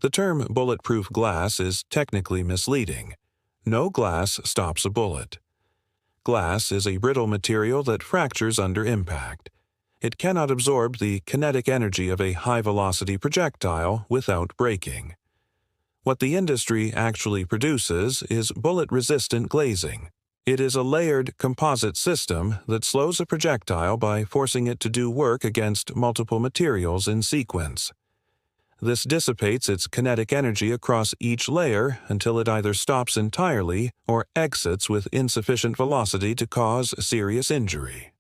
The term bulletproof glass is technically misleading. No glass stops a bullet. Glass is a brittle material that fractures under impact. It cannot absorb the kinetic energy of a high-velocity projectile without breaking. What the industry actually produces is bullet-resistant glazing. It is a layered composite system that slows a projectile by forcing it to do work against multiple materials in sequence. This dissipates its kinetic energy across each layer until it either stops entirely or exits with insufficient velocity to cause serious injury.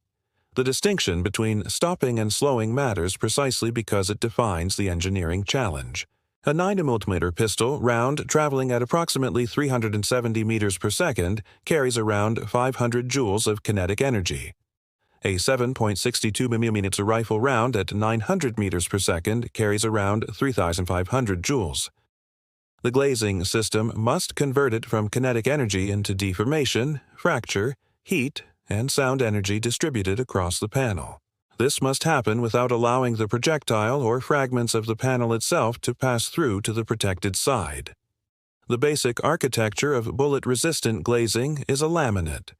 The distinction between stopping and slowing matters precisely because it defines the engineering challenge. A 9mm pistol round traveling at approximately 370 meters per second carries around 500 joules of kinetic energy. A 7.62mm rifle round at 900 meters per second carries around 3,500 joules. The glazing system must convert it from kinetic energy into deformation, fracture, heat, and sound energy distributed across the panel. This must happen without allowing the projectile or fragments of the panel itself to pass through to the protected side. The basic architecture of bullet-resistant glazing is a laminate.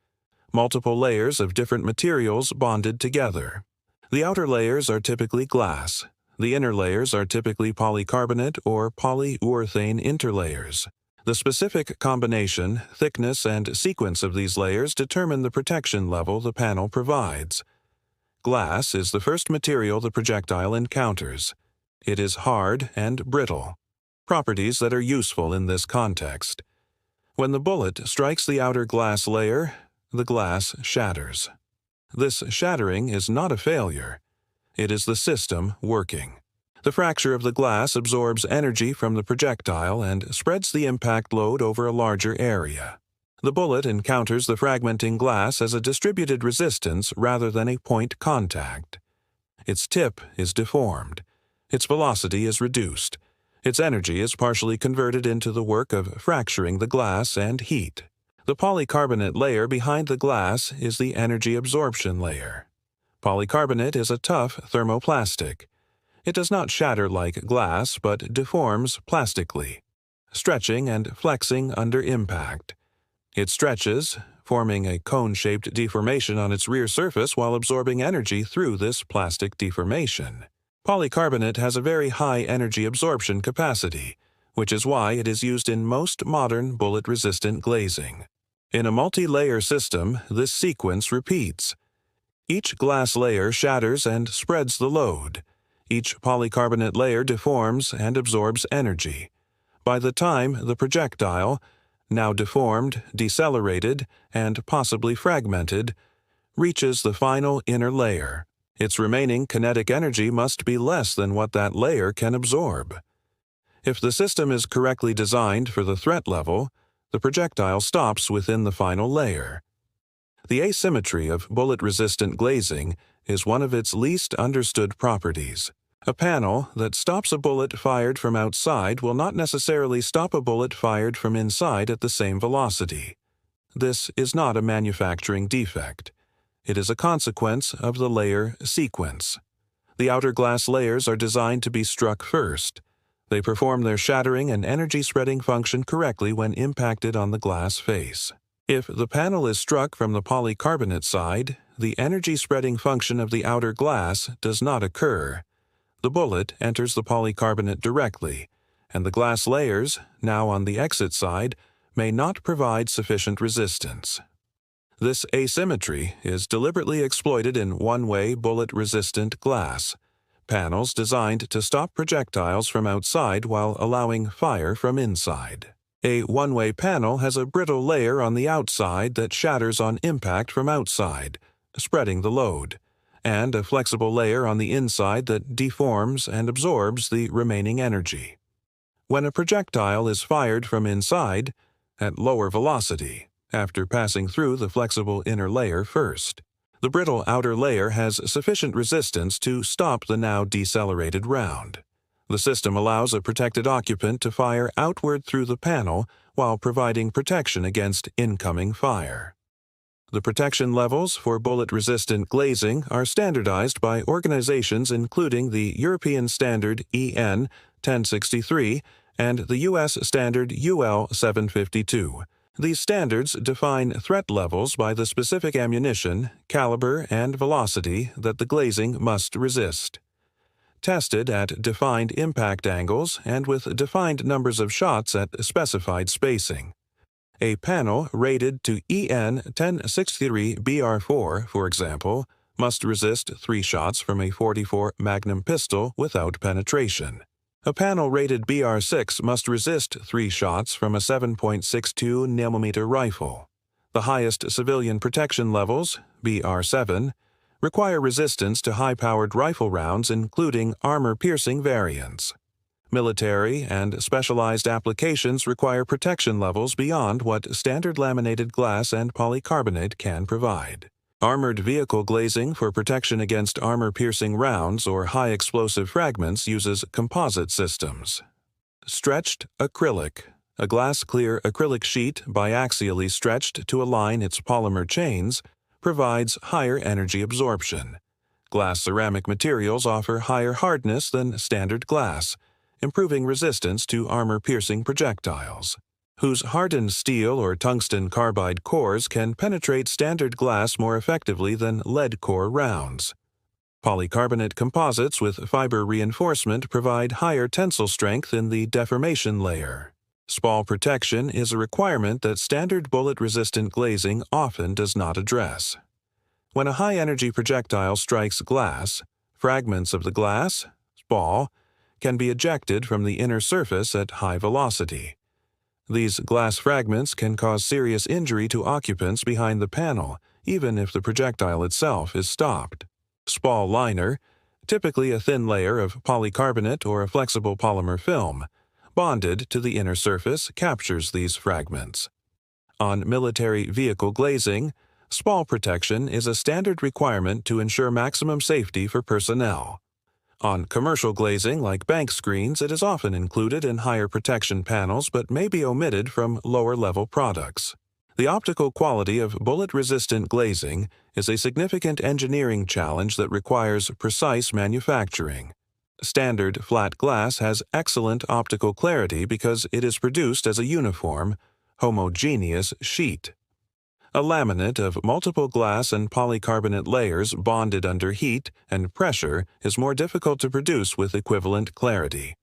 Multiple layers of different materials bonded together. The outer layers are typically glass. The inner layers are typically polycarbonate or polyurethane interlayers. The specific combination, thickness, and sequence of these layers determine the protection level the panel provides. Glass is the first material the projectile encounters. It is hard and brittle, properties that are useful in this context. When the bullet strikes the outer glass layer, the glass shatters. This shattering is not a failure. It is the system working. The fracture of the glass absorbs energy from the projectile and spreads the impact load over a larger area. The bullet encounters the fragmenting glass as a distributed resistance rather than a point contact. Its tip is deformed. Its velocity is reduced. Its energy is partially converted into the work of fracturing the glass and heat. The polycarbonate layer behind the glass is the energy absorption layer. Polycarbonate is a tough thermoplastic. It does not shatter like glass but deforms plastically, stretching and flexing under impact. It stretches, forming a cone-shaped deformation on its rear surface while absorbing energy through this plastic deformation. Polycarbonate has a very high energy absorption capacity, which is why it is used in most modern bullet-resistant glazing. In a multi-layer system, this sequence repeats. Each glass layer shatters and spreads the load. Each polycarbonate layer deforms and absorbs energy. By the time the projectile, now deformed, decelerated, and possibly fragmented, reaches the final inner layer, its remaining kinetic energy must be less than what that layer can absorb. If the system is correctly designed for the threat level, the projectile stops within the final layer. The asymmetry of bullet-resistant glazing is one of its least understood properties. A panel that stops a bullet fired from outside will not necessarily stop a bullet fired from inside at the same velocity. This is not a manufacturing defect. It is a consequence of the layer sequence. The outer glass layers are designed to be struck first. They perform their shattering and energy-spreading function correctly when impacted on the glass face. If the panel is struck from the polycarbonate side, the energy-spreading function of the outer glass does not occur. The bullet enters the polycarbonate directly, and the glass layers, now on the exit side, may not provide sufficient resistance. This asymmetry is deliberately exploited in one-way bullet-resistant glass, panels designed to stop projectiles from outside while allowing fire from inside. A one-way panel has a brittle layer on the outside that shatters on impact from outside, spreading the load, and a flexible layer on the inside that deforms and absorbs the remaining energy. When a projectile is fired from inside, at lower velocity, after passing through the flexible inner layer first, the brittle outer layer has sufficient resistance to stop the now decelerated round. The system allows a protected occupant to fire outward through the panel while providing protection against incoming fire. The protection levels for bullet-resistant glazing are standardized by organizations including the European Standard EN 1063 and the U.S. standard UL 752. These standards define threat levels by the specific ammunition, caliber, and velocity that the glazing must resist. Tested at defined impact angles and with defined numbers of shots at specified spacing. A panel rated to EN 1063 BR4, for example, must resist 3 shots from a .44 Magnum pistol without penetration. A panel rated BR6 must resist 3 shots from a 7.62 mm rifle. The highest civilian protection levels, BR7, require resistance to high-powered rifle rounds including armor-piercing variants. Military and specialized applications require protection levels beyond what standard laminated glass and polycarbonate can provide. Armored vehicle glazing for protection against armor-piercing rounds or high-explosive fragments uses composite systems. Stretched acrylic. A glass-clear acrylic sheet biaxially stretched to align its polymer chains provides higher energy absorption. Glass ceramic materials offer higher hardness than standard glass, improving resistance to armor-piercing projectiles, whose hardened steel or tungsten carbide cores can penetrate standard glass more effectively than lead core rounds. Polycarbonate composites with fiber reinforcement provide higher tensile strength in the deformation layer. Spall protection is a requirement that standard bullet-resistant glazing often does not address. When a high-energy projectile strikes glass, fragments of the glass, spall, can be ejected from the inner surface at high velocity. These glass fragments can cause serious injury to occupants behind the panel, even if the projectile itself is stopped. Spall liner, typically a thin layer of polycarbonate or a flexible polymer film, bonded to the inner surface, captures these fragments. On military vehicle glazing, spall protection is a standard requirement to ensure maximum safety for personnel. On commercial glazing like bank screens, it is often included in higher protection panels but may be omitted from lower-level products. The optical quality of bullet-resistant glazing is a significant engineering challenge that requires precise manufacturing. Standard flat glass has excellent optical clarity because it is produced as a uniform, homogeneous sheet. A laminate of multiple glass and polycarbonate layers bonded under heat and pressure is more difficult to produce with equivalent clarity.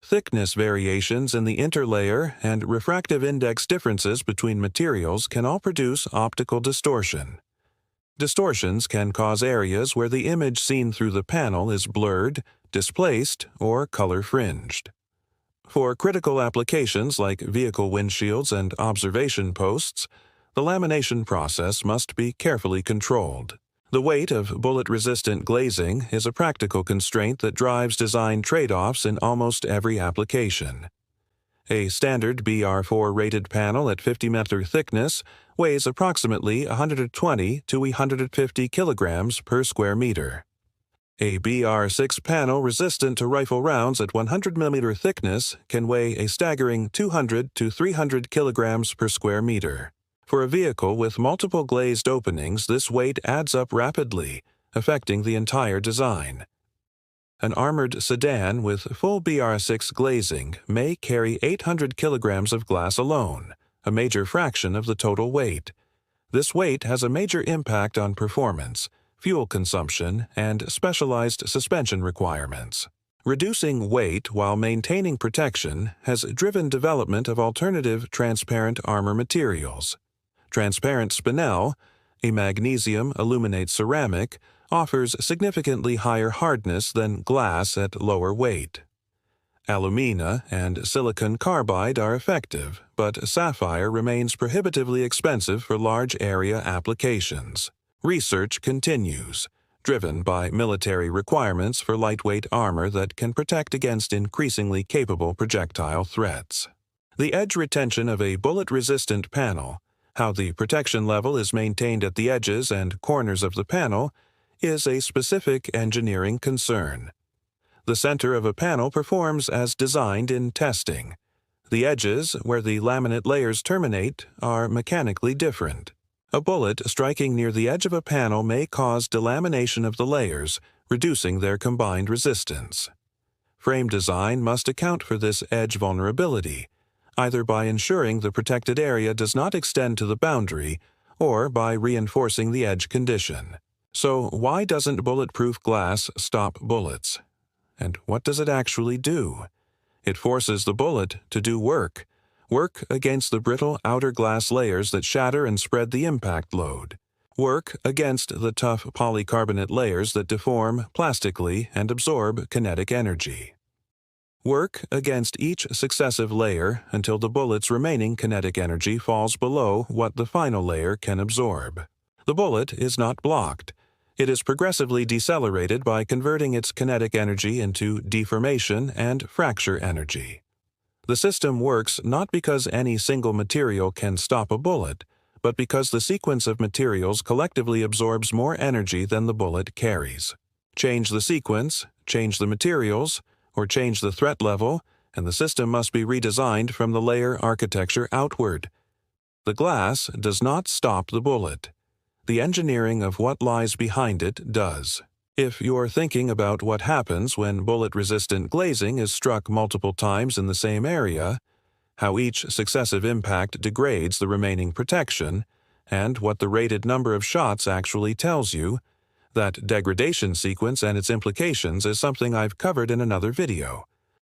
Thickness variations in the interlayer and refractive index differences between materials can all produce optical distortion. Distortions can cause areas where the image seen through the panel is blurred, displaced, or color-fringed. For critical applications like vehicle windshields and observation posts, the lamination process must be carefully controlled. The weight of bullet-resistant glazing is a practical constraint that drives design trade-offs in almost every application. A standard BR4 rated panel at 50 mm thickness weighs approximately 120 to 150 kilograms per square meter. A BR6 panel resistant to rifle rounds at 100 mm thickness can weigh a staggering 200 to 300 kilograms per square meter. For a vehicle with multiple glazed openings, this weight adds up rapidly, affecting the entire design. An armored sedan with full BR6 glazing may carry 800 kilograms of glass alone, a major fraction of the total weight. This weight has a major impact on performance, fuel consumption, and specialized suspension requirements. Reducing weight while maintaining protection has driven development of alternative transparent armor materials. Transparent spinel, a magnesium aluminate ceramic, offers significantly higher hardness than glass at lower weight. Alumina and silicon carbide are effective, but sapphire remains prohibitively expensive for large area applications. Research continues, driven by military requirements for lightweight armor that can protect against increasingly capable projectile threats. The edge retention of a bullet-resistant panel, how the protection level is maintained at the edges and corners of the panel, is a specific engineering concern. The center of a panel performs as designed in testing. The edges, where the laminate layers terminate, are mechanically different. A bullet striking near the edge of a panel may cause delamination of the layers, reducing their combined resistance. Frame design must account for this edge vulnerability, either by ensuring the protected area does not extend to the boundary or by reinforcing the edge condition. So why doesn't bulletproof glass stop bullets? And what does it actually do? It forces the bullet to do work against the brittle outer glass layers that shatter and spread the impact load. Work against the tough polycarbonate layers that deform plastically and absorb kinetic energy. Work against each successive layer until the bullet's remaining kinetic energy falls below what the final layer can absorb. The bullet is not blocked. It is progressively decelerated by converting its kinetic energy into deformation and fracture energy. The system works not because any single material can stop a bullet, but because the sequence of materials collectively absorbs more energy than the bullet carries. Change the sequence, change the materials, or change the threat level, and the system must be redesigned from the layer architecture outward. The glass does not stop the bullet. The engineering of what lies behind it does. If you're thinking about what happens when bullet-resistant glazing is struck multiple times in the same area, how each successive impact degrades the remaining protection, and what the rated number of shots actually tells you, that degradation sequence and its implications is something I've covered in another video.